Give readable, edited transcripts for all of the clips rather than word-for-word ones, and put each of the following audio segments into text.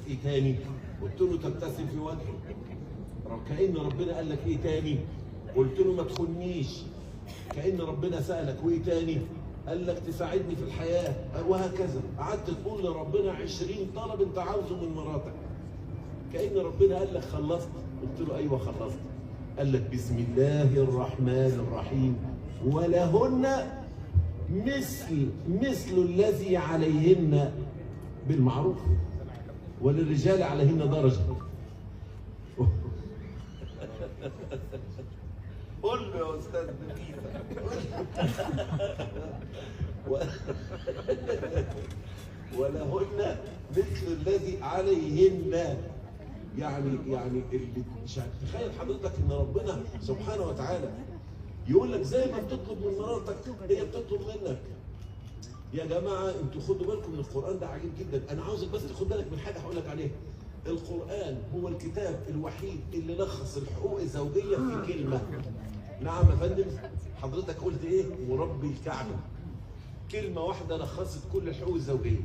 ايه تاني؟ قلت له تبتسم في وجهه. كأن ربنا قال لك ايه تاني؟ قلت له ما تخنيش. كأن ربنا سألك وايه تاني؟ قال لك تساعدني في الحياة، وهكذا. قعدت تقول لربنا 20 طلب انت عاوزه من مراتك. كأن ربنا قال لك خلصت. قلت له ايوه خلصت. قال لك بسم الله الرحمن الرحيم ولهن مثل الذي عليهن بالمعروف وللرجال عليهن درجة. قول له يا استاذ ولهن مثل الذي عليهن. يعني اللي مش تخيل حضرتك ان ربنا سبحانه وتعالى يقول لك زي ما بتطلب من مراتك هي بتطلب منك. يا جماعه انتوا خدوا بالكم من القران ده عجيب جدا. انا عاوزك بس تاخد بالك من حاجه هقول لك عليها. القران هو الكتاب الوحيد اللي لخص الحقوق الزوجيه في كلمه. نعم يا فندم، حضرتك قلت ايه؟ ورب الكعبه. كلمه واحده لخصت كل الحقوق الزوجيه.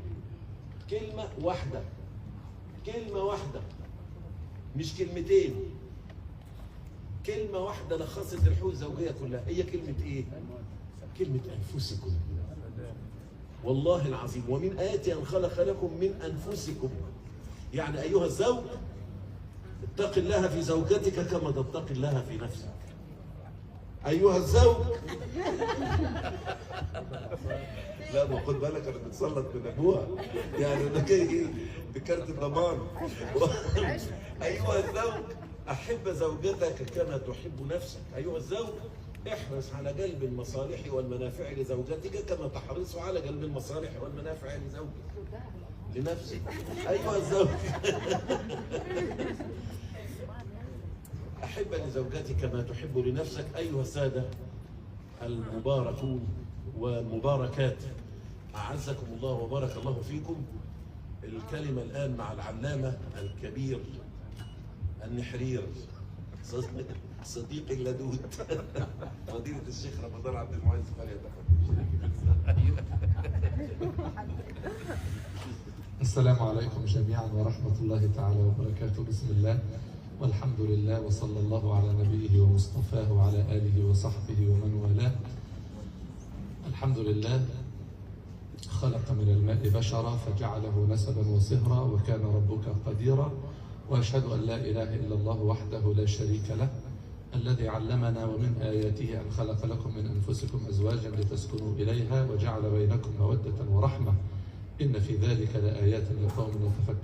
كلمه واحده. كلمه واحده مش كلمتين. كلمة واحدة لخصت الحقوق الزوجية كلها. هي كلمة ايه؟ كلمة أنفسكم. والله العظيم ومن آياته أن خلق لكم من أنفسكم. يعني أيها الزوج اتق الله في زوجتك كما تتقي الله في نفسك. أيها الزوج لا ما خد بالك أنا بتسلط من أبوها. يعني أنا جاي إيه؟ بكارت الضمان. أيها الزوج أحب زوجتك كما تحب نفسك. أيها الزوج احرص على جلب المصالح والمنافع لزوجتك كما تحرص على جلب المصالح والمنافع لنفسك. أيها الزوج أحب لزوجتك ما تحب لنفسك. أيها السادة المباركون والمباركات أعزكم الله وبارك الله فيكم. الكلمة الآن مع العلامة الكبير النحرير صديقي اللدود فضيلة الشيخ رمضان عبد المعز فليتفضل. السلام عليكم جميعا ورحمة الله تعالى وبركاته. بسم الله والحمد لله وصلى الله على نبيه ومصطفاه وعلى آله وصحبه ومن والاه. الحمد لله خلق من الماء بشرا فجعله نسبا وصهرا وكان ربك قديرا. وأشهد أن لا إله إلا الله وحده لا شريك له الذي علمنا ومن آياته أن خلق لكم من أنفسكم أزواجا لتسكنوا إليها وجعل بينكم مودة ورحمة إن في ذلك لآيات لقوم يتفكرون.